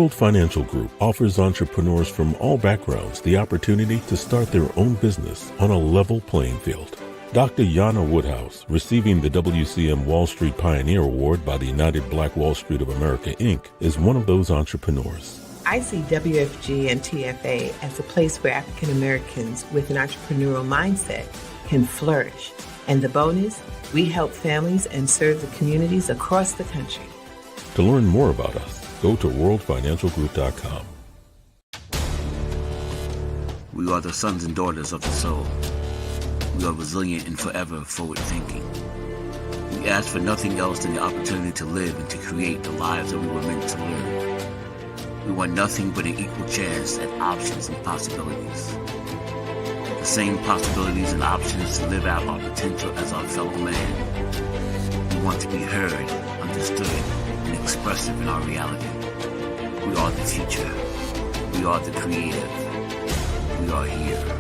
World Financial Group offers entrepreneurs from all backgrounds the opportunity to start their own business on a level playing field. Dr. Yana Woodhouse, receiving the WCM Wall Street Pioneer Award by the United Black Wall Street of America, Inc., is one of those entrepreneurs. I see WFG and TFA as a place where African Americans with an entrepreneurial mindset can flourish. And the bonus, we help families and serve the communities across the country. To learn more about us, go to worldfinancialgroup.com. We are the sons and daughters of the soul. We are resilient and forever forward-thinking. We ask for nothing else than the opportunity to live and to create the lives that we were meant to live. We want nothing but an equal chance at options and possibilities. The same possibilities and options to live out our potential as our fellow man. We want to be heard, understood, and expressive in our reality. We are the future. We are the creative. We are here.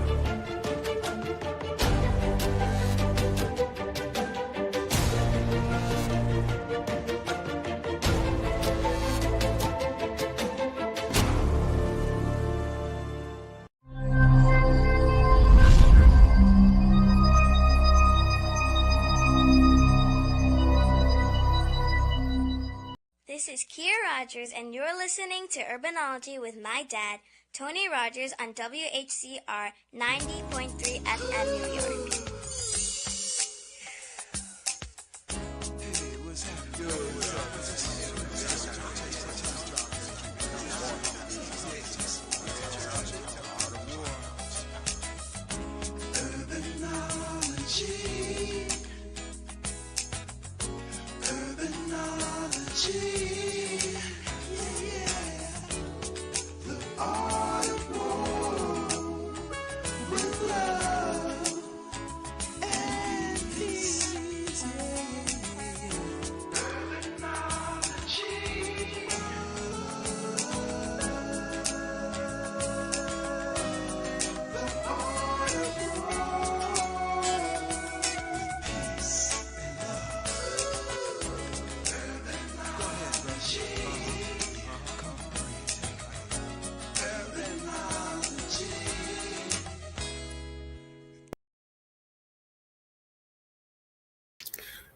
This is Kia Rogers, and you're listening to Urbanology with my dad, Tony Rogers, on WHCR 90.3 FM New York.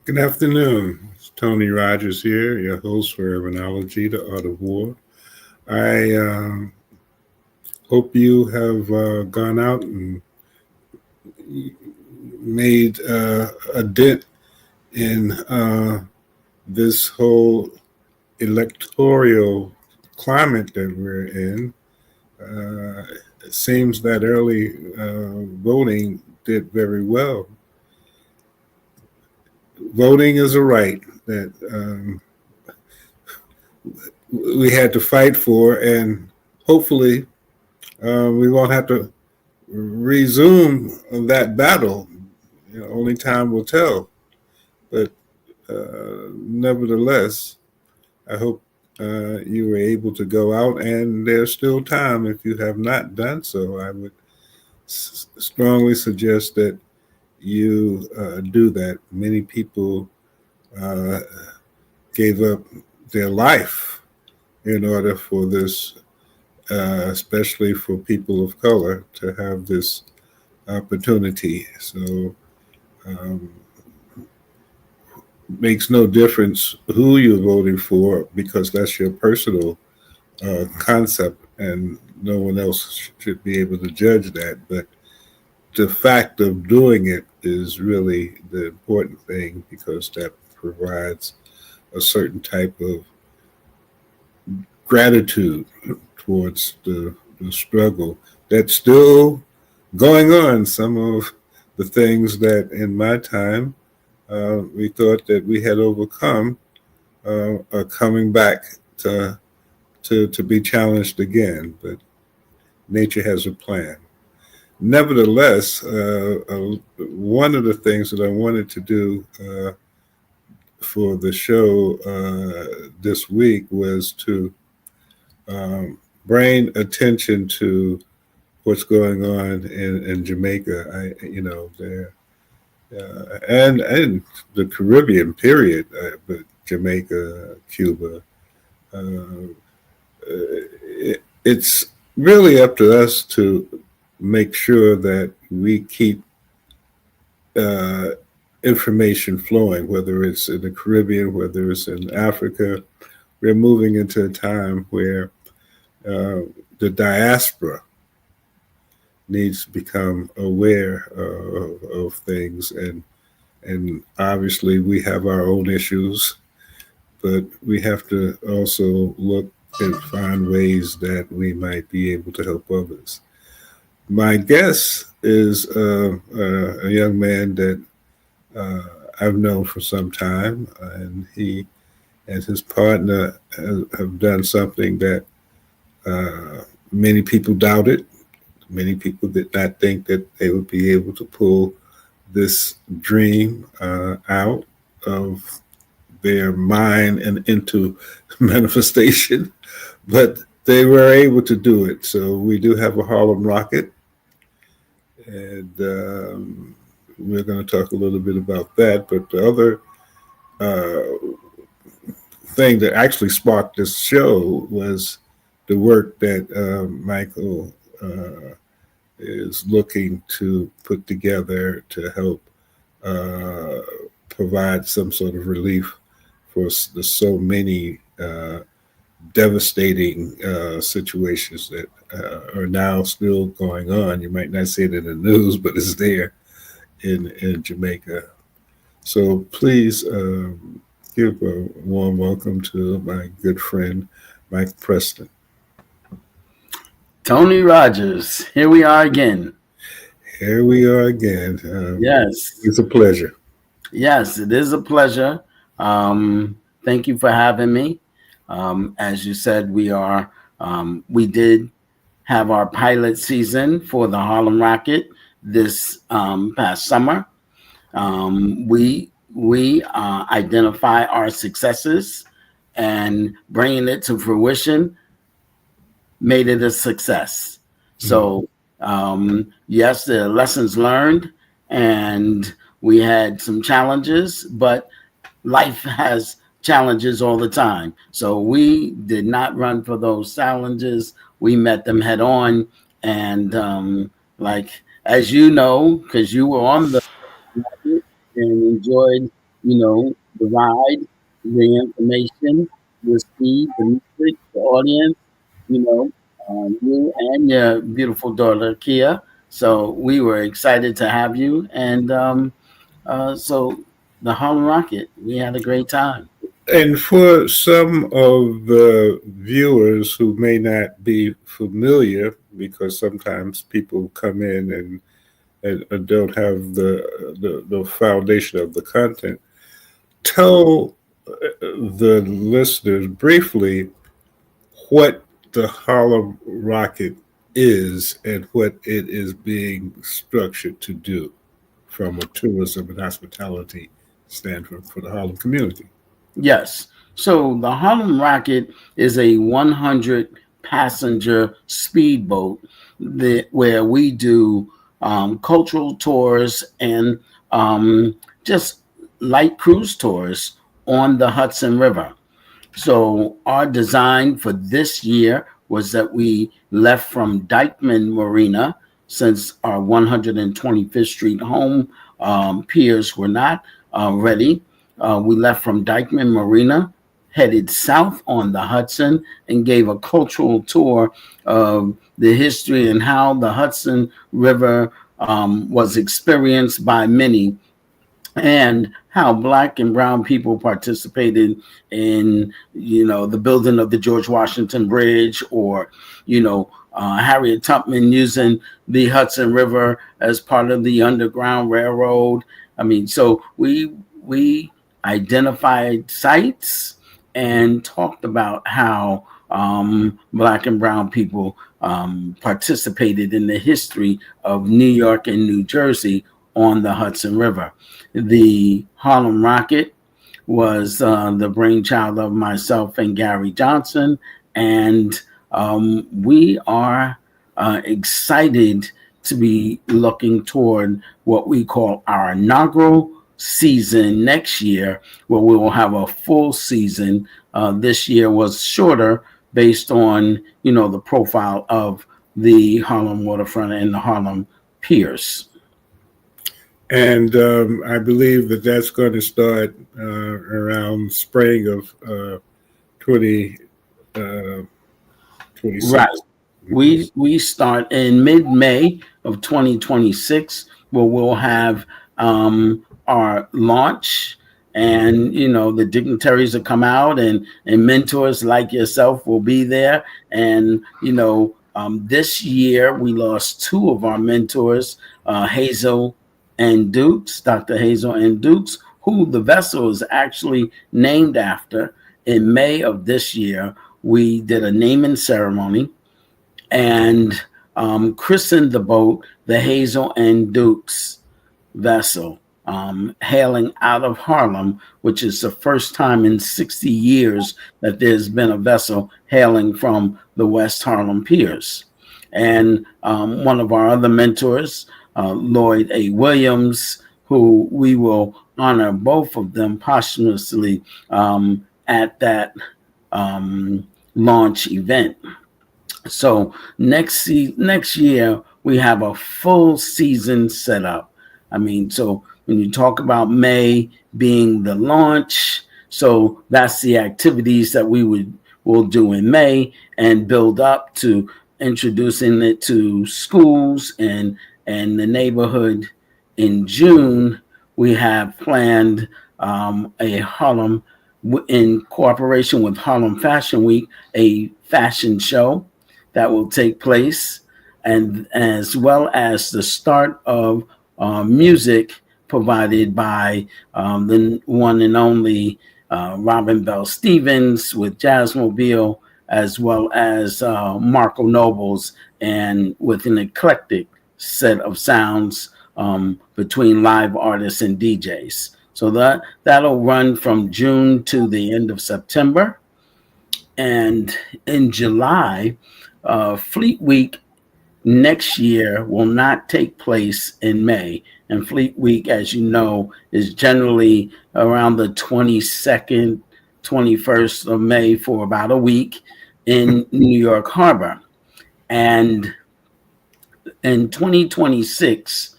Good afternoon. It's Tony Rogers here, your host for Urbanology, The Art of War. I hope you have gone out and made a dent in this whole electoral climate that we're in. It seems that early voting did very well. Voting is a right that we had to fight for, and hopefully we won't have to resume that battle. Only time will tell. But nevertheless, I hope you were able to go out, and there's still time if you have not done so. I would strongly suggest that you do that. Many people gave up their life in order for this, especially for people of color, to have this opportunity. So makes no difference who you're voting for, because that's your personal concept, and no one else should be able to judge that. But the fact of doing it is really the important thing, because that provides a certain type of gratitude towards the struggle that's still going on. Some of the things that in my time we thought that we had overcome are coming back to be challenged again, but nature has a plan. Nevertheless, one of the things that I wanted to do for the show this week was to bring attention to what's going on in Jamaica. And the Caribbean period, but Jamaica, Cuba, it's really up to us to make sure that we keep uh, information flowing, whether it's in the Caribbean, whether it's in Africa. We're moving into a time where the diaspora needs to become aware of things, and obviously we have our own issues, but we have to also look and find ways that we might be able to help others. My guess is a young man that uh, I've known for some time, and he and his partner have done something that many people doubted. Many people did not think that they would be able to pull this dream out of their mind and into manifestation, but they were able to do it. So we do have a Harlem rocket, and we're going to talk a little bit about that. But the other thing that actually sparked this show was the work that Michael is looking to put together to help uh, provide some sort of relief for the so many devastating situations that are now still going on. You might not see it in the news, but it's there in Jamaica. So please give a warm welcome to my good friend, Mike Preston. Tony Rogers, here we are again. Here we are again. Yes. It's a pleasure. Yes, it is a pleasure. Thank you for having me. As you said, we did have our pilot season for the Harlem Rocket this past summer. We identify our successes, and bringing it to fruition made it a success. So yes, the lessons learned, and we had some challenges, but life has challenges all the time. So we did not run for those challenges. We met them head on. And like, as you know, because you were on the market and enjoyed, the ride, the information, the speed, the music, the audience, you and your beautiful daughter, Kia. So we were excited to have you. And so the Harlem Rocket, we had a great time. And for some of the viewers who may not be familiar, because sometimes people come in and don't have the foundation of the content, tell the listeners briefly what the Harlem Rocket is and what it is being structured to do from a tourism and hospitality standpoint for the Harlem community. Yes. So the Harlem Rocket is a 100 passenger speedboat where we do cultural tours and just light cruise tours on the Hudson River. So our design for this year was that we left from Dyckman Marina, since our 125th Street home piers were not ready. We left from Dyckman Marina, headed south on the Hudson, and gave a cultural tour of the history and how the Hudson River was experienced by many, and how Black and brown people participated in, the building of the George Washington Bridge, or, Harriet Tubman using the Hudson River as part of the Underground Railroad. I mean, so we identified sites and talked about how Black and brown people participated in the history of New York and New Jersey on the Hudson River. The Harlem Rocket was the brainchild of myself and Gary Johnson, and we are excited to be looking toward what we call our inaugural season next year, where we will have a full season. This year was shorter based on, the profile of the Harlem waterfront and the Harlem piers. And I believe that that's going to start around spring of 2026. Right. We start in mid-May of 2026, where we'll have our launch, and the dignitaries will come out, and mentors like yourself will be there. And this year we lost two of our mentors, Hazel and Dukes, Dr. Hazel and Dukes, who the vessel is actually named after. In May of this year, we did a naming ceremony and christened the boat the Hazel and Dukes vessel, hailing out of Harlem, which is the first time in 60 years that there's been a vessel hailing from the West Harlem piers. And one of our other mentors, Lloyd A. Williams, who we will honor both of them posthumously at that launch event. So next year we have a full season set up. I mean, so when you talk about May being the launch, so that's the activities that will do in May and build up to introducing it to schools and the neighborhood. In June, we have planned a Harlem, in cooperation with Harlem Fashion Week, a fashion show that will take place, and as well as the start of music provided by the one and only Robin Bell Stevens with Jazzmobile, as well as Marco Nobles, and with an eclectic set of sounds between live artists and DJs. So that'll run from June to the end of September. And in July, Fleet Week next year will not take place in May. And Fleet Week, as you know, is generally around the 22nd, 21st of May for about a week in New York Harbor. And in 2026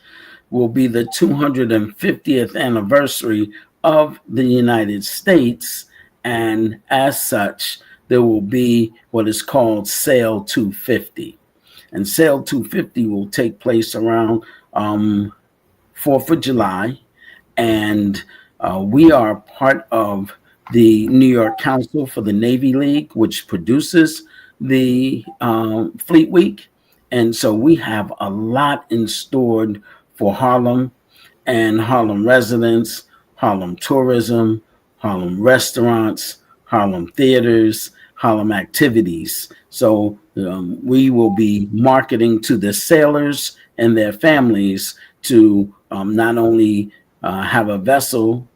will be the 250th anniversary of the United States. And as such, there will be what is called Sail 250. And Sail 250 will take place around 4th of July. And we are part of the New York Council for the Navy League, which produces the Fleet Week. And so we have a lot in store for Harlem and Harlem residents, Harlem tourism, Harlem restaurants, Harlem theaters, Harlem activities. So we will be marketing to the sailors and their families to not only have a vessel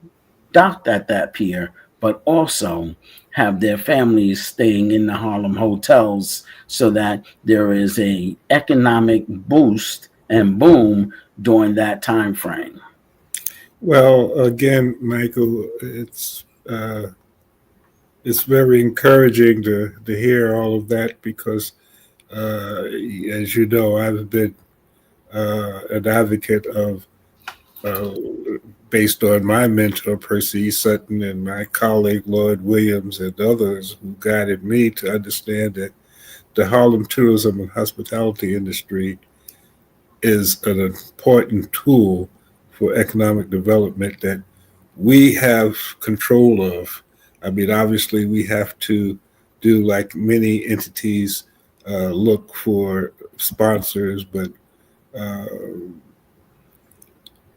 docked at that pier, but also have their families staying in the Harlem hotels, so that there is a economic boost and boom during that time frame. Well, again, Michael, it's very encouraging to hear all of that, because as you know, I've been an advocate of, based on my mentor, Percy Sutton, and my colleague, Lloyd Williams, and others who guided me to understand that the Harlem tourism and hospitality industry is an important tool for economic development that we have control of. I mean, obviously, we have to do, like many entities, look for sponsors, but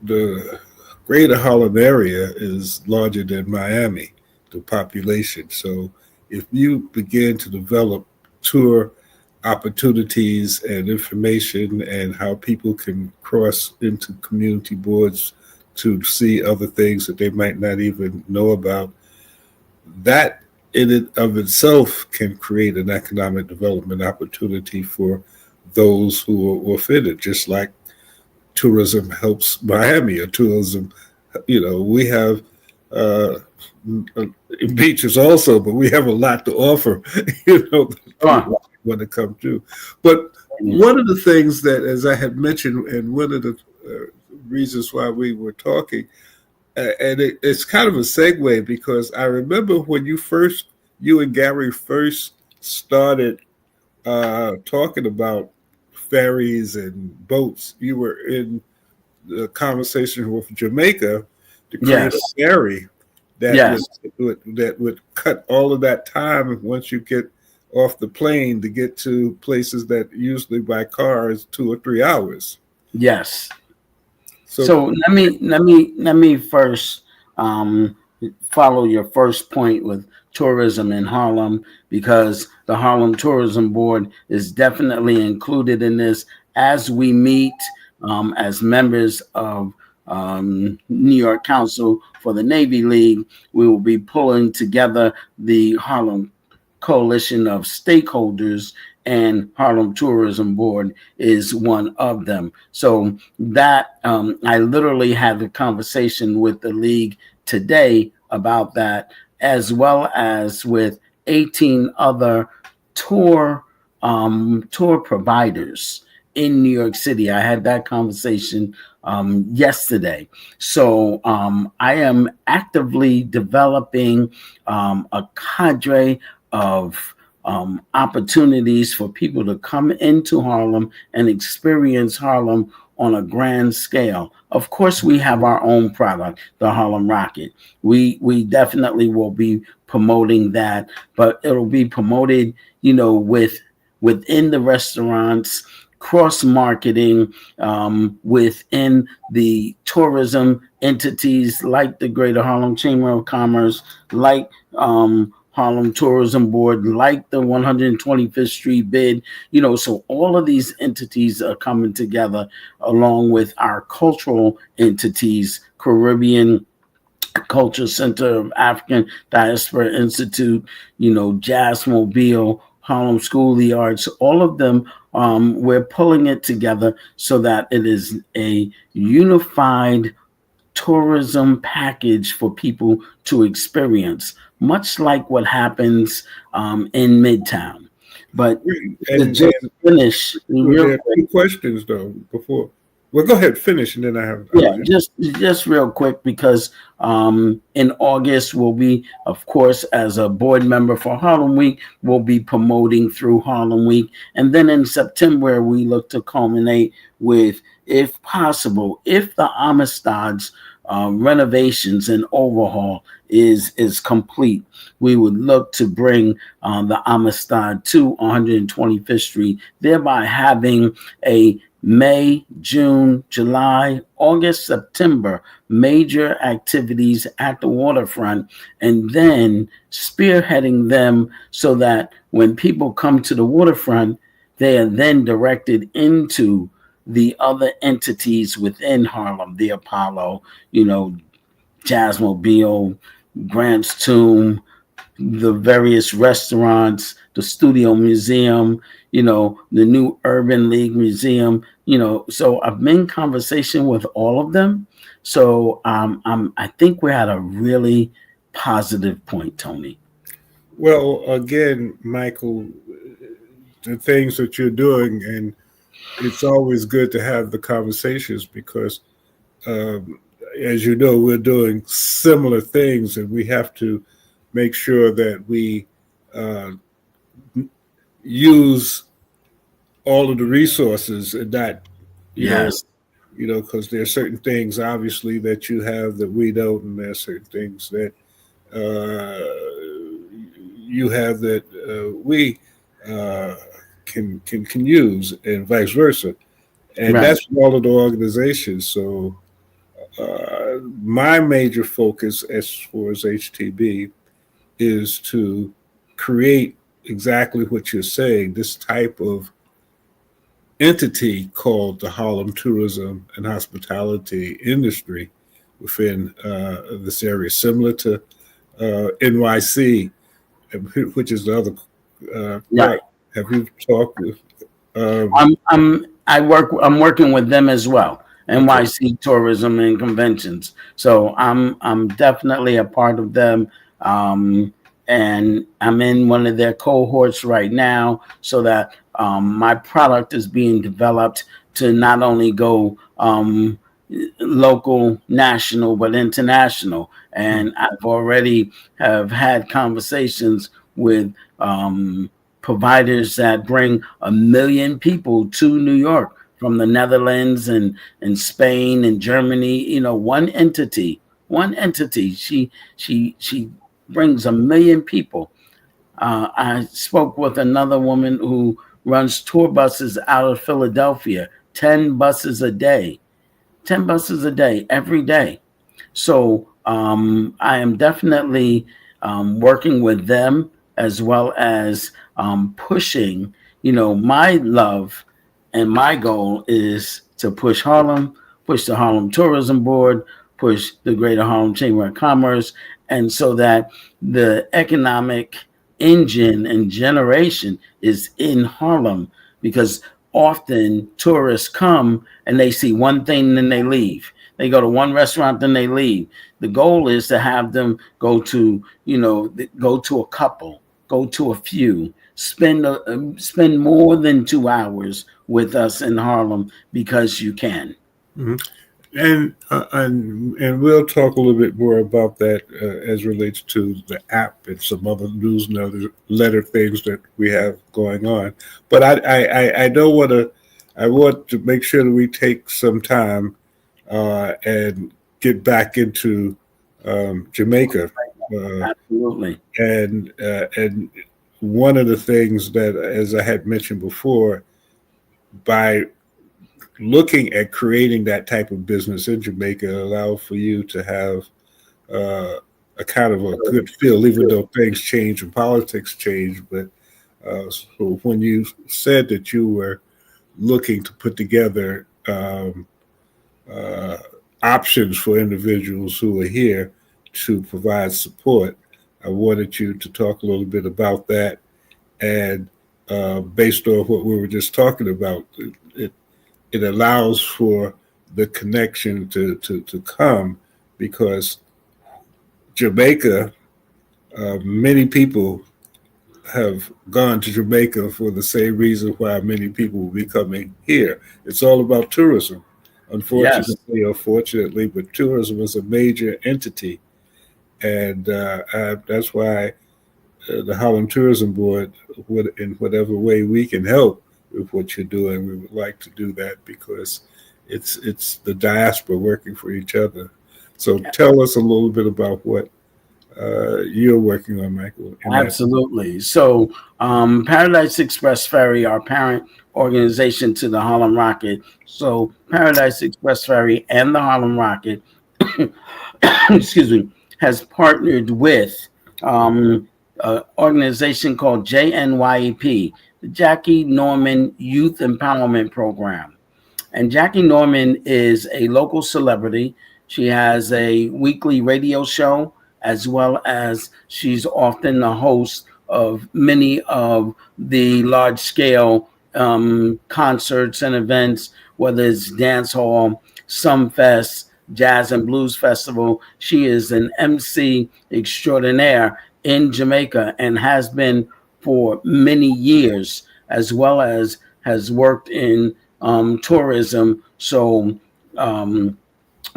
the greater Harlem area is larger than Miami, the population. So if you begin to develop tour opportunities and information, and how people can cross into community boards to see other things that they might not even know about, that in and of itself can create an economic development opportunity for those who are fitted, just like tourism helps Miami, or tourism, we have beaches also, but we have a lot to offer, when it comes to. But one of the things that, as I had mentioned, and one of the reasons why we were talking, and it's kind of a segue because I remember when you and Gary first started talking about ferries and boats. You were in the conversation with Jamaica to create a ferry that would cut all of that time once you get off the plane to get to places that usually by car is 2 or 3 hours. Yes. So let me first follow your first point with tourism in Harlem, because the Harlem Tourism Board is definitely included in this as we meet as members of New York Council for the Navy League. We will be pulling together the Harlem Coalition of Stakeholders, and Harlem Tourism Board is one of them. So that I literally had a conversation with the league today about that, as well as with 18 other tour providers in New York City. I had that conversation yesterday. So I am actively developing a cadre of opportunities for people to come into Harlem and experience Harlem on a grand scale. Of course, we have our own product, the Harlem Rocket. We definitely will be promoting that, but it'll be promoted, within the restaurants, cross-marketing within the tourism entities like the Greater Harlem Chamber of Commerce, like Harlem Tourism Board, like the 125th Street bid, so all of these entities are coming together along with our cultural entities, Caribbean Culture Center of African Diaspora Institute, Jazzmobile, Harlem School of the Arts, all of them, we're pulling it together so that it is a unified tourism package for people to experience, much like what happens in Midtown. But just finish real quick. Questions though before. Well, go ahead, finish, and then I have. Just real quick, because in August we'll be, of course, as a board member for Harlem Week, we'll be promoting through Harlem Week, and then in September we look to culminate with, if possible, if the Amistad's renovations and overhaul is complete, we would look to bring the Amistad to 125th Street, thereby having a May, June, July, August, September major activities at the waterfront, and then spearheading them so that when people come to the waterfront, they are then directed into the other entities within Harlem, the Apollo, Jazzmobile, Grant's Tomb, the various restaurants, the Studio Museum, the new Urban League Museum, so I've been in conversation with all of them. So I think we're at a really positive point, Tony. Well, again, Michael, the things that you're doing, and it's always good to have the conversations because, as you know, we're doing similar things, and we have to make sure that we use all of the resources and not, because there are certain things, obviously, that you have that we don't, and there are certain things that you have that we can use, and vice versa. And that's all of the organizations. So my major focus as far as HTB is to create exactly what you're saying, this type of entity called the Harlem Tourism and Hospitality Industry within this area, similar to NYC, which is the other. Have you talked with? I'm working with them as well. Okay. NYC Tourism and Conventions. So I'm definitely a part of them. And I'm in one of their cohorts right now, so that my product is being developed to not only go local, national, but international. Hmm. And I've already have had conversations with providers that bring 1 million people to New York from the Netherlands and Spain and Germany. You know, one entity. She brings 1 million people. I spoke with another woman who runs tour buses out of Philadelphia, 10 buses a day, 10 buses a day, every day. So I am definitely working with them, as well as pushing. You know, my love and my goal is to push Harlem, push the Harlem Tourism Board, push the Greater Harlem Chamber of Commerce, and so that the economic engine and generation is in Harlem, because often tourists come and they see one thing and then they leave. They go to one restaurant, then they leave. The goal is to have them go to, go to a couple, go to a few, spend more than 2 hours with us in Harlem, because you can. Hmm. And we'll talk a little bit more about that as relates to the app and some other newsletter things that we have going on. But I don't want to. I want to make sure that we take some time and get back into Jamaica. Absolutely. And one of the things that, as I had mentioned before, by looking at creating that type of business in Jamaica allow for you to have a kind of a good feel, even though things change and politics change. But so when you said that you were looking to put together uh, options for individuals who are here to provide support, I wanted you to talk a little bit about that. And based on what we were just talking about, it, it allows for the connection to come, because Jamaica, many people have gone to Jamaica for the same reason why many people will be coming here. It's all about tourism. Yes. Unfortunately or fortunately, but tourism is a major entity. And that's why the Harlem Tourism Board, in whatever way we can help with what you're doing, we would like to do that, because it's the diaspora working for each other. So tell us a little bit about what you're working on, Michael. In that. Absolutely. So, Paradise Express Ferry, our parent organization to the Harlem Rocket. So, Paradise Express Ferry and the Harlem Rocket, excuse me, has partnered with an organization called JNYEP, the Jackie Norman Youth Empowerment Program. And Jackie Norman is a local celebrity. She has a weekly radio show, as well as she's often the host of many of the large scale concerts and events, whether it's dance hall, Sumfest, Jazz and Blues Festival. She is an MC extraordinaire in Jamaica and has been for many years, as well as has worked in tourism. So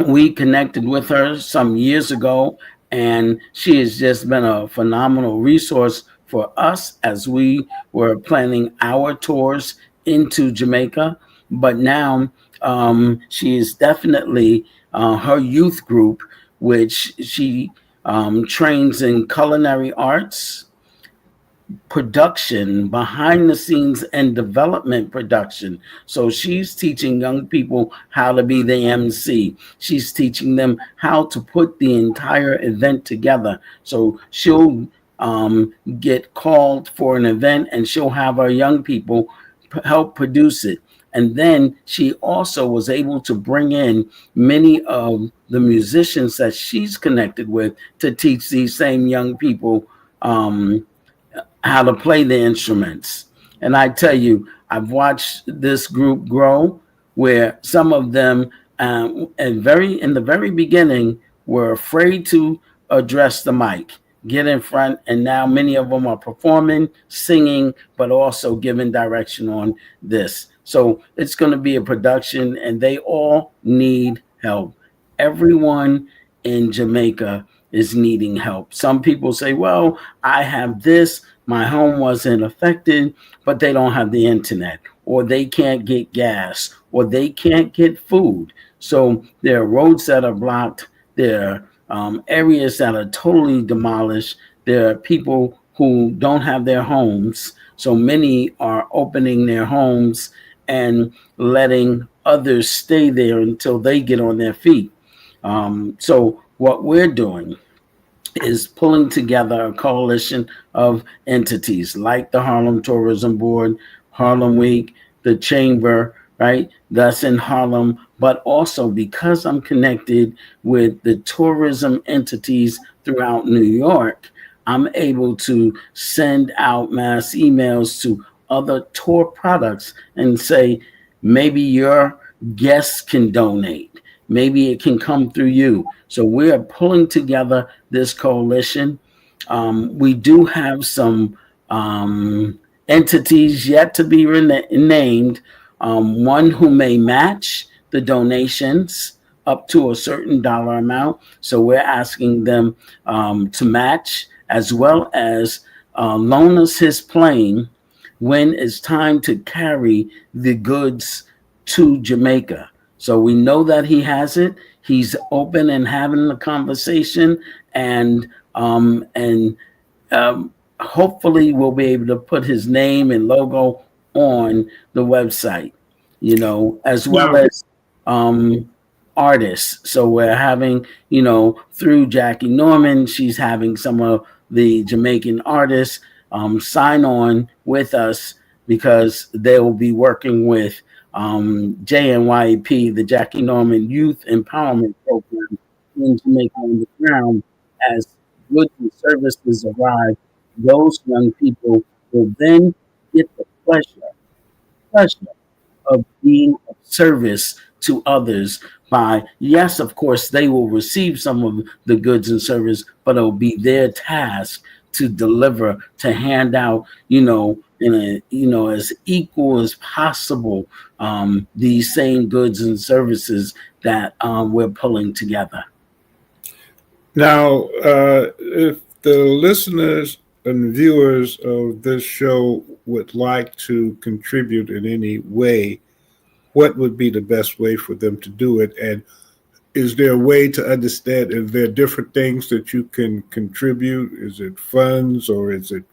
we connected with her some years ago, and she has just been a phenomenal resource for us as we were planning our tours into Jamaica. But now she is definitely her youth group, which she trains in culinary arts, production, behind the scenes, and development production. So she's teaching young people how to be the MC. She's teaching them how to put the entire event together. So she'll get called for an event, and she'll have our young people help produce it. And then she also was able to bring in many of the musicians that she's connected with to teach these same young people how to play the instruments. And I tell you, I've watched this group grow, where some of them and very in the very beginning were afraid to address the mic, get in front, and now many of them are performing, singing, but also giving direction on this. So it's going to be a production, and they all need help. Everyone in Jamaica is needing help. Some people say, well, I have this, my home wasn't affected, but they don't have the internet, or they can't get gas, or they can't get food. So there are roads that are blocked. There are areas that are totally demolished. There are people who don't have their homes. So many are opening their homes and letting others stay there until they get on their feet. So what we're doing is pulling together a coalition of entities like the Harlem Tourism Board, Harlem Week, the Chamber, right? That's in Harlem, but also because I'm connected with the tourism entities throughout New York, I'm able to send out mass emails to other tour products and say, maybe your guests can donate. Maybe it can come through you. So we are pulling together this coalition. We do have some entities yet to be named. One who may match the donations up to a certain dollar amount. So we're asking them to match, as well as loan us his plane when it's time to carry the goods to Jamaica. So we know that he has it. He's open and having the conversation, and hopefully we'll be able to put his name and logo on the website, as well Now, as artists. So we're having, through Jackie Norman, she's having some of the Jamaican artists sign on with us because they will be working with JNYP, the Jackie Norman Youth Empowerment Program in Jamaica on the ground. As goods and services arrive, those young people will then get the pleasure of being of service to others by, yes, of course, they will receive some of the goods and service, but it'll be their task to deliver, to hand out, in a, as equal as possible, these same goods and services that we're pulling together. now, if the listeners and viewers of this show would like to contribute in any way, what would be the best way for them to do it? And is there a way to understand if there are different things that you can contribute? Is it funds or is it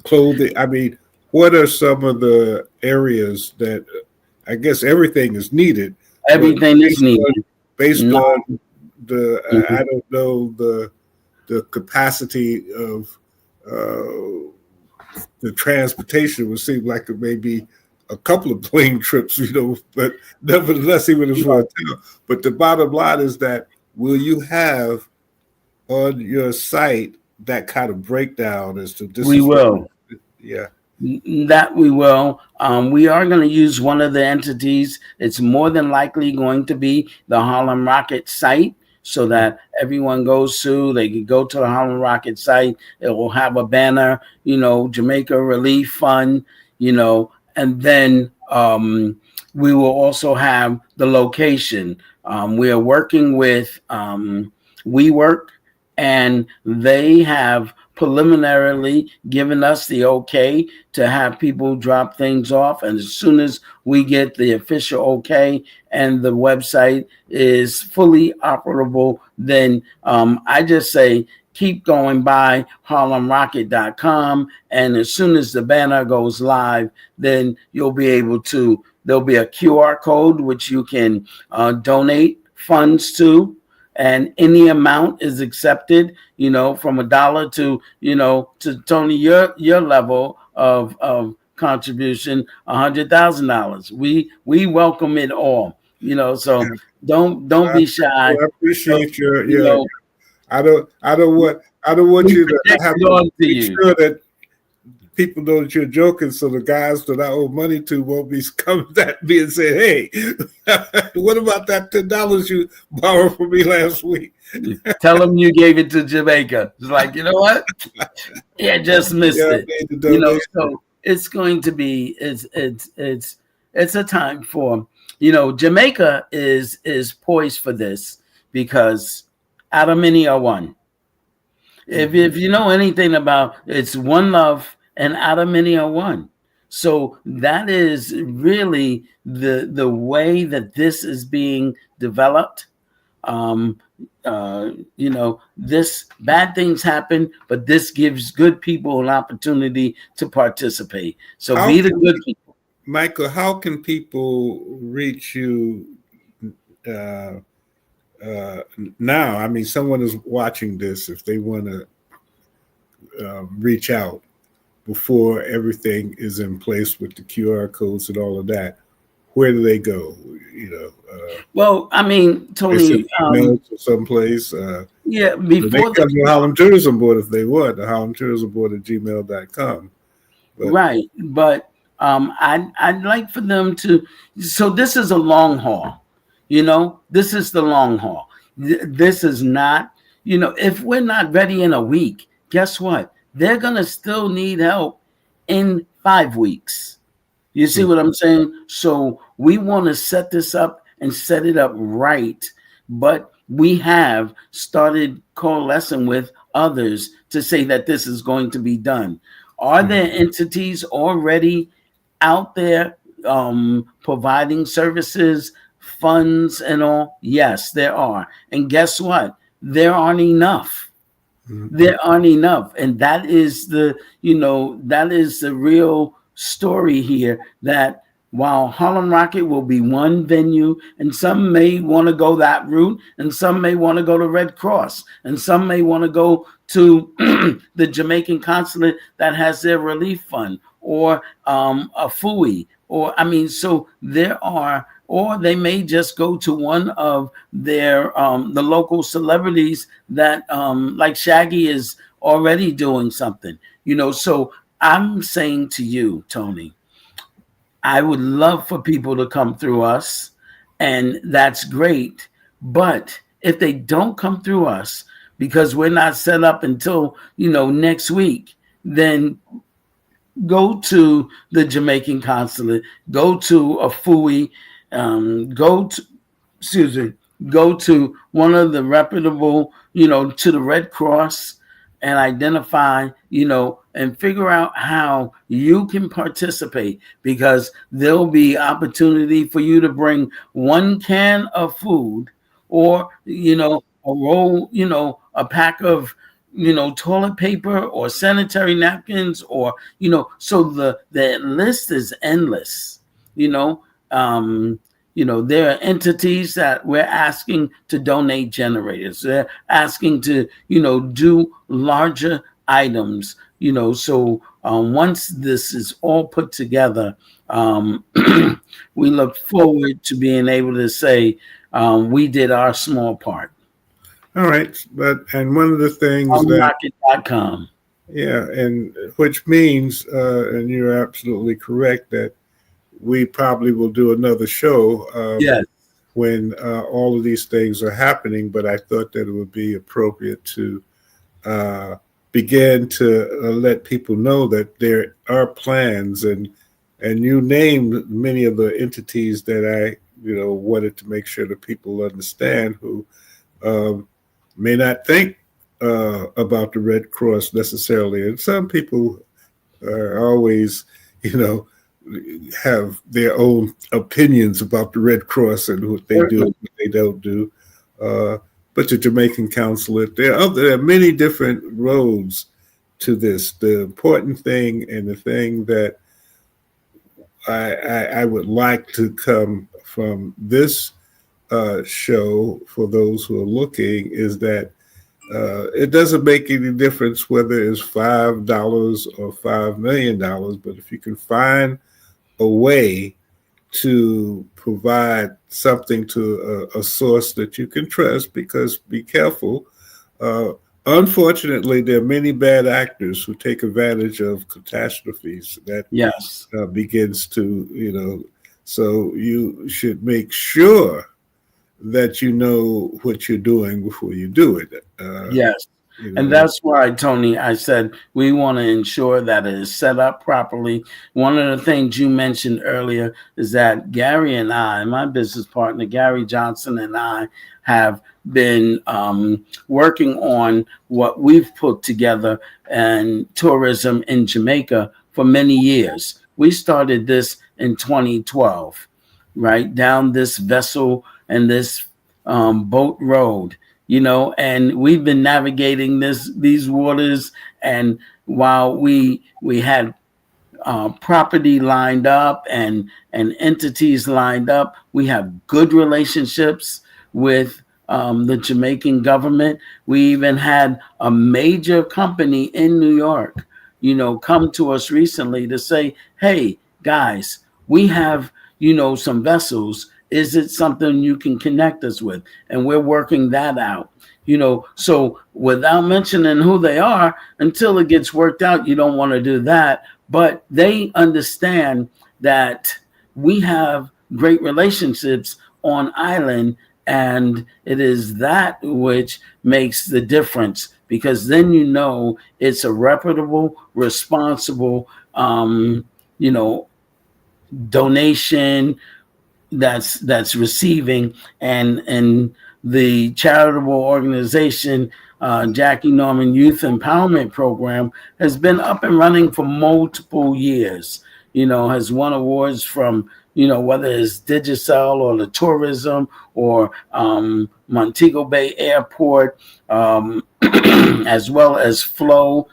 clothing? I mean, what are some of the areas that I guess everything is needed? Everything is needed. Based No. on the, I don't know, the capacity of the transportation would seem like it may be a couple of plane trips, but nevertheless, even if it's for a town. But the bottom line is that will you have on your site that kind of breakdown as to this? We will. Yeah. That we will. We are going to use one of the entities. It's more than likely going to be the Harlem Rocket site, so that everyone goes to, they can go to the Harlem Rocket site. It will have a banner, Jamaica Relief Fund, and then we will also have the location. We are working with WeWork, and they have preliminarily given us the okay to have people drop things off. And as soon as we get the official okay and the website is fully operable, then I just say keep going by harlemrocket.com. And as soon as the banner goes live, then you'll be able to, there'll be a QR code which you can donate funds to. And any amount is accepted, from $1 to Tony, your level of contribution, $100,000. We welcome it all, so don't be shy. I appreciate your I don't want you to have to make sure that people know that you're joking, so the guys that I owe money to won't be coming at me and saying, "Hey, what about that $10 you borrowed from me last week?" Tell them you gave it to Jamaica. It's like, you know what? Yeah, just missed Yeah, I it. made the You know, donation. so it's going to be it's a time for, you know, Jamaica is poised for this because out of many are one. If you know anything about, it's one love and out of many are one. So that is really the way that this is being developed. um you know, this bad things happen, but this gives good people an opportunity to participate. So How be the can good people. Michael? How can people reach you uh, uh, now? I mean, someone is watching this. If they want to reach out before everything is in place with the QR codes and all of that, where do they go? You know, Well, I mean, they send Tony, emails to someplace. yeah, They before come they to Harlem Tourism Board if they want, the Harlem Tourism Board at gmail.com. But right, but I'd like for them to. So this is a long haul, you know. This is the long haul. This is not, you know. If we're not ready in a week, guess what? They're gonna still need help in 5 weeks. You see what I'm saying? So we want to set this up and set it up right, but we have started coalescing with others to say that this is going to be done. Are there entities already out there providing services, funds, and all? Yes, there are. And guess what? There aren't enough. There aren't enough. And that is the, you know, that is the real story here, that while Harlem Rocket will be one venue, and some may want to go that route, and some may want to go to Red Cross, and some may want to go to the Jamaican consulate that has their relief fund, or a FUI, or I mean, so there are, or they may just go to one of their the local celebrities that like Shaggy is already doing something, you know. So I'm saying to you, Tony, I would love for people to come through us, and that's great. But if they don't come through us because we're not set up until, you know, next week, then go to the Jamaican consulate, go to a FUI, go to, excuse me, go to one of the reputable, you know, to the Red Cross, and identify, you know, and figure out how you can participate, because there'll be opportunity for you to bring one can of food, or, you know, a roll, you know, a pack of, you know, toilet paper or sanitary napkins, or, you know, so the list is endless, you know. You know, there are entities that we're asking to donate generators. They're asking to, you know, do larger items, you know. So once this is all put together, we look forward to being able to say we did our small part. all right, and one of the things that Rocket.com. yeah, and which means, and you're absolutely correct that we probably will do another show Yes. when all of these things are happening. But I thought that it would be appropriate to uh, begin to let people know that there are plans, and you named many of the entities that I, you know, wanted to make sure that people understand who um, may not think about the Red Cross necessarily, and some people are always, you know, have their own opinions about the Red Cross and what they do and what they don't do. Uh, but the Jamaican consulate, there are many different roads to this. The important thing, and the thing that I would like to come from this show for those who are looking, is that it doesn't make any difference whether it's $5 or $5 million, but if you can find a way to provide something to a source that you can trust, because be careful, uh, unfortunately, there are many bad actors who take advantage of catastrophes that Yes. begins to, so you should make sure that you know what you're doing before you do it. Yes. You And know, that's why, Tony, I said we want to ensure that it is set up properly. One of the things you mentioned earlier is that Gary and I, my business partner, Gary Johnson, and I have been working on what we've put together and tourism in Jamaica for many years. We started this in 2012, right? Down this vessel and this boat road, and we've been navigating these waters. And while we had property lined up and entities lined up, we have good relationships with the Jamaican government. We even had a major company in New York, come to us recently to say, "Hey, guys, we have some vessels. Is it something you can connect us with?" And we're working that out. So without mentioning who they are, until it gets worked out, you don't want to do that. But they understand that we have great relationships on island, and it is that which makes the difference, because then it's a reputable, responsible you know donation that's receiving. And the charitable organization, Jackie Norman Youth Empowerment Program, has been up and running for multiple years. Has won awards from whether it's Digicel or the tourism or Montego Bay Airport, as well as Flow.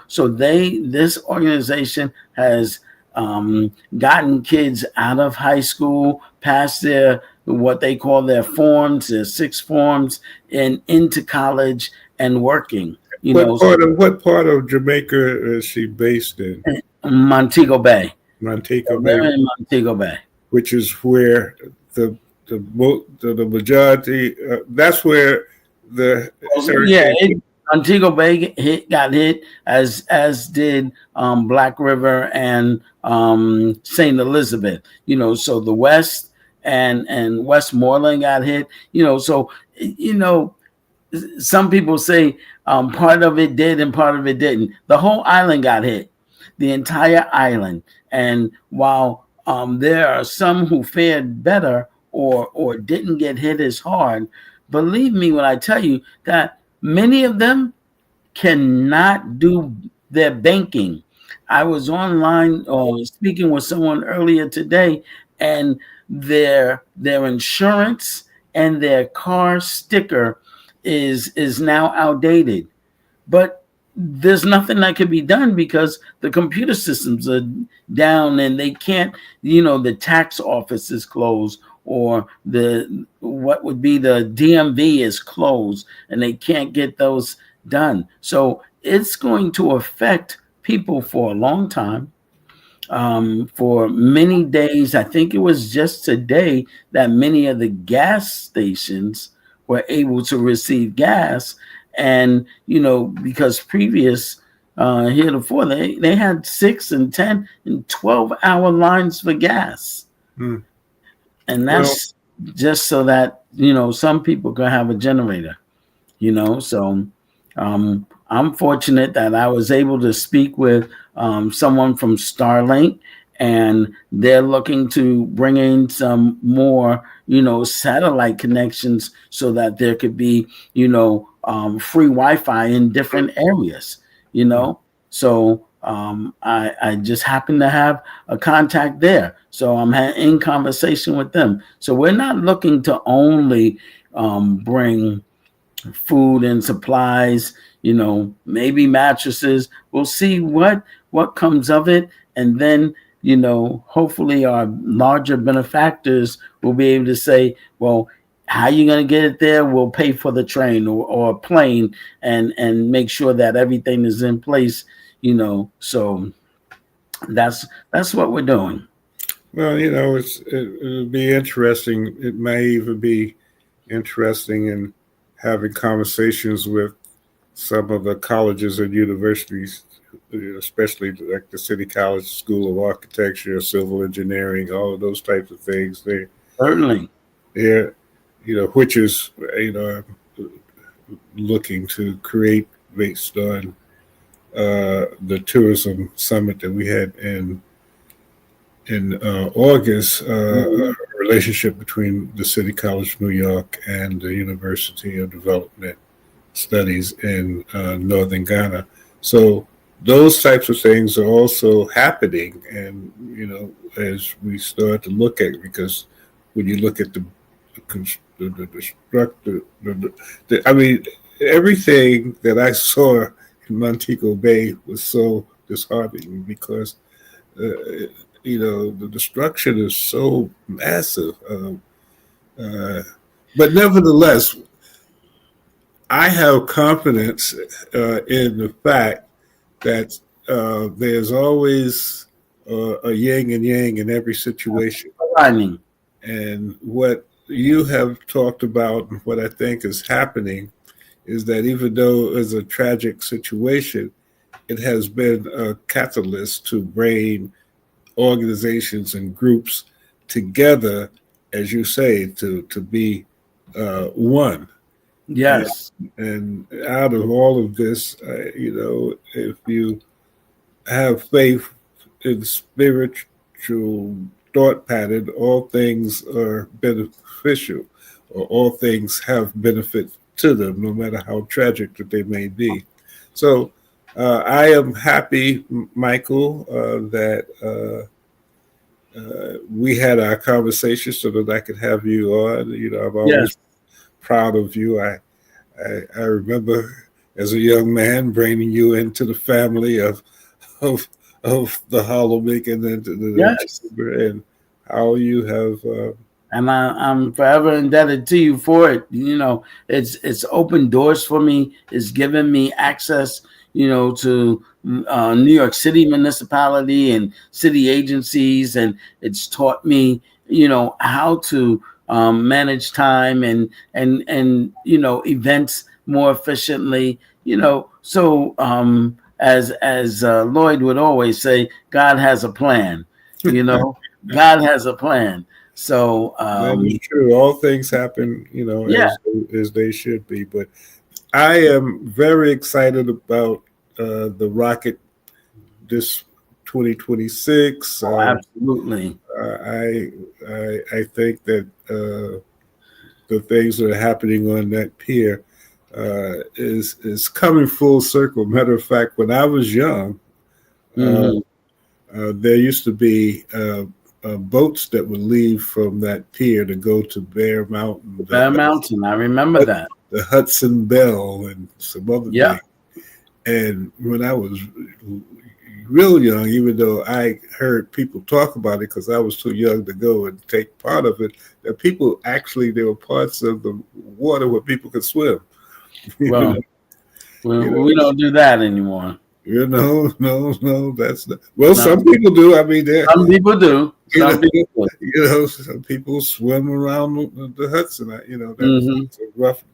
So this organization has gotten kids out of high school, past their what they call their forms, their sixth forms, and into college and working. what part of Jamaica is she based in? Montego Bay. Montego They're Bay, in Montego Bay. which is where the majority. That's where the Yeah, hurricane. Montego Bay got hit, as did Black River and Saint Elizabeth. So the West and Westmoreland got hit. So some people say part of it did and part of it didn't. The whole island got hit, the entire island. And while there are some who fared better or didn't get hit as hard, believe me when I tell you that many of them cannot do their banking. I was online speaking with someone earlier today, and their insurance and their car sticker is now outdated. But there's nothing that can be done because the computer systems are down and they can't, the tax office is closed, or the what would be the DMV is closed, and they can't get those done. So it's going to affect people for a long time, for many days. I think it was just today that many of the gas stations were able to receive gas. And, because previous, heretofore, they had 6 and 10 and 12-hour lines for gas. Hmm. And Well, that's just so that, some people can have a generator. So I'm fortunate that I was able to speak with someone from Starlink, and they're looking to bring in some more satellite connections so that there could be free Wi-Fi in different areas. So I just happen to have a contact there, so I'm in conversation with them. So we're not looking to only bring food and supplies, maybe mattresses. We'll see what comes of it. And then, hopefully our larger benefactors will be able to say, well, how you going to get it there? We'll pay for the train or plane, and make sure that everything is in place, so that's what we're doing. well, it'll be interesting. It may even be interesting in having conversations with some of the colleges and universities, especially like the City College School of Architecture, Civil Engineering, all of those types of things. Certainly. They're, which is, you know, looking to create based on the tourism summit that we had in August, a relationship between the City College of New York and the University of Development Studies in Northern Ghana. So those types of things are also happening, and as we start to look at it, because when you look at the structure, I mean, everything that I saw in Montego Bay was so disheartening because the destruction is so massive. But nevertheless, I have confidence in the fact that there's always a yin and yang in every situation. Timing. And what you have talked about, and what I think is happening, is that even though it's a tragic situation, it has been a catalyst to bring organizations and groups together, as you say, to be one. Yes. And out of all of this, if you have faith in spiritual thought pattern, all things are beneficial, or all things have benefit to them, no matter how tragic that they may be. So I am happy, Michael, that we had our conversation so that I could have you on. I'm always proud of you. I remember as a young man bringing you into the family of the Hollow Making and and how you have. And I'm forever indebted to you for it. It's opened doors for me. It's given me access, to New York City municipality and city agencies, and it's taught me, how to manage time and events more efficiently. So as Lloyd would always say, God has a plan. God has a plan. So that is true. All things happen, as they should be. But I am very excited about the rocket this 2026. Absolutely. I think that the things that are happening on that pier is coming full circle. Matter of fact, when I was young, there used to be boats that would leave from that pier to go to Bear Mountain. Bear Mountain, I remember that. The Hudson Bell and some other things. And when I was real young, even though I heard people talk about it because I was too young to go and take part of it, that people actually, there were parts of the water where people could swim. Well, we don't do that anymore. No, that's not. Well, some people do. I mean, some people do. Some people swim around the Hudson. That's a rough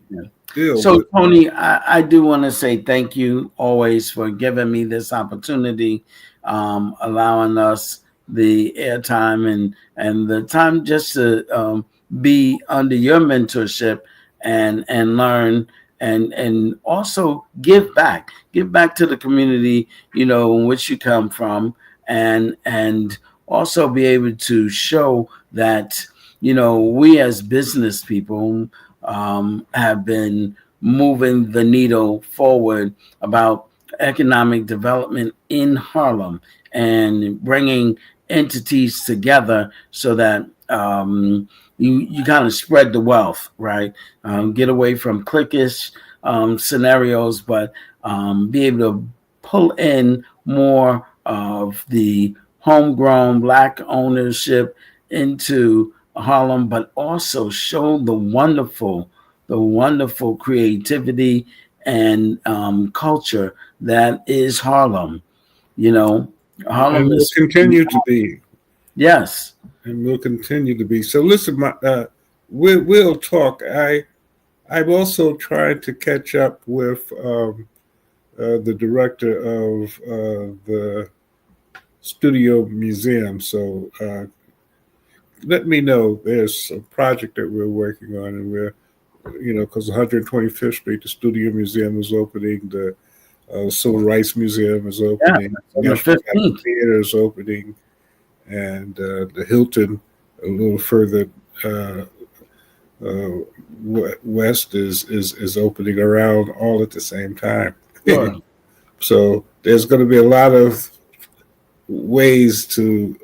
deal. So, Tony, I do want to say thank you always for giving me this opportunity, allowing us the airtime and the time just to be under your mentorship and learn. And also give back to the community, in which you come from, and also be able to show that, we as business people have been moving the needle forward about economic development in Harlem and bringing entities together so that you kind of spread the wealth, right? Get away from cliquish scenarios, but be able to pull in more of the homegrown Black ownership into Harlem, but also show the wonderful creativity and culture that is Harlem. Harlem and will continue to be. Yes. And will continue to be. So listen, we'll talk. I I'm also trying to catch up with the director of the Studio Museum. So let me know. There's a project that we're working on, and we're, because 125th Street, the Studio Museum is opening, the Civil Rights Museum is Yeah, opening, on the National Capital 15th. Theater is opening, and the Hilton a little further uh, west is opening around all at the same time. Sure. So there's going to be a lot of ways to,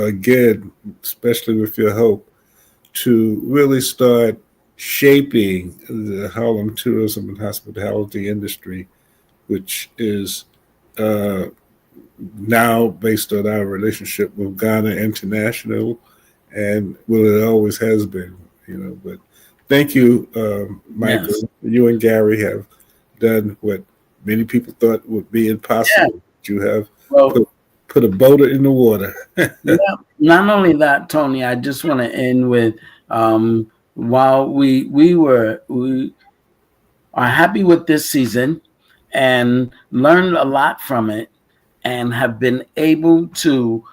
again, especially with your help, to really start shaping the Harlem tourism and hospitality industry, which is uh, now based on our relationship with Ghana International, and well, it always has been, But thank you, Yes. Michael. You and Gary have done what many people thought would be Yeah. impossible. You have Well, put a boat in the water. yeah. Not only that, Tony, I just want to end with while we are happy with this season and learned a lot from it and have been able to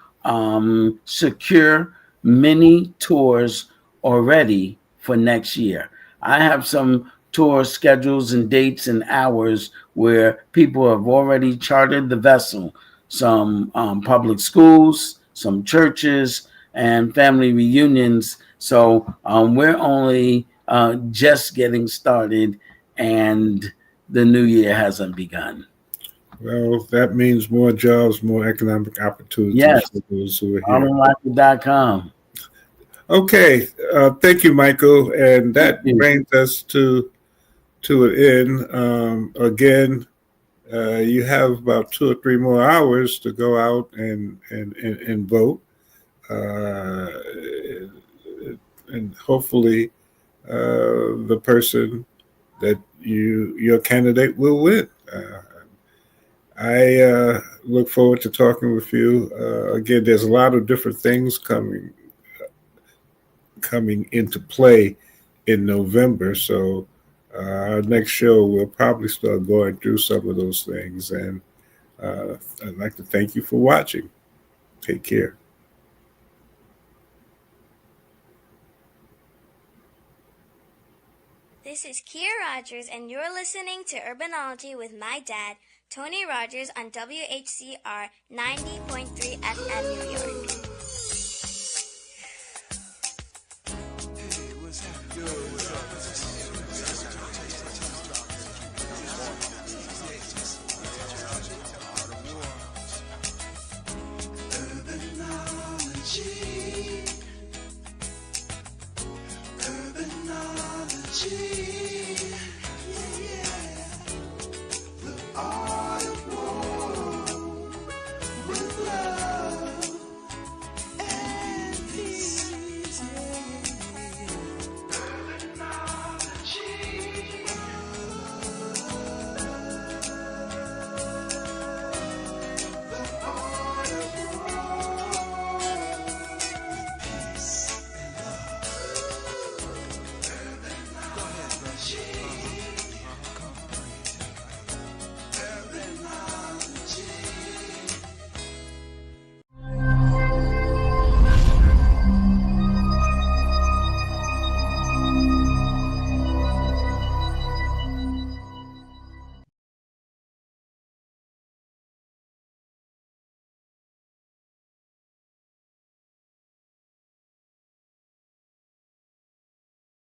secure many tours already for next year. I have some tour schedules and dates and hours where people have already chartered the vessel, some public schools, some churches, and family reunions. So we're only just getting started, and the new year hasn't begun. Well, that means more jobs, more economic opportunities Yes, for those who are here. Urbanology.com. Okay, thank you, Michael, and Thank that you. brings us to an end. Again, you have about 2 or 3 more hours to go out and vote, uh, and hopefully, the person that your candidate will win. I look forward to talking with you again. There's a lot of different things coming into play in November, so our next show we'll probably start going through some of those things. And I'd like to thank you for watching. Take care. This is Kia Rogers, and you're listening to Urbanology with my dad, Tony Rogers, on WHCR 90.3 FM New York.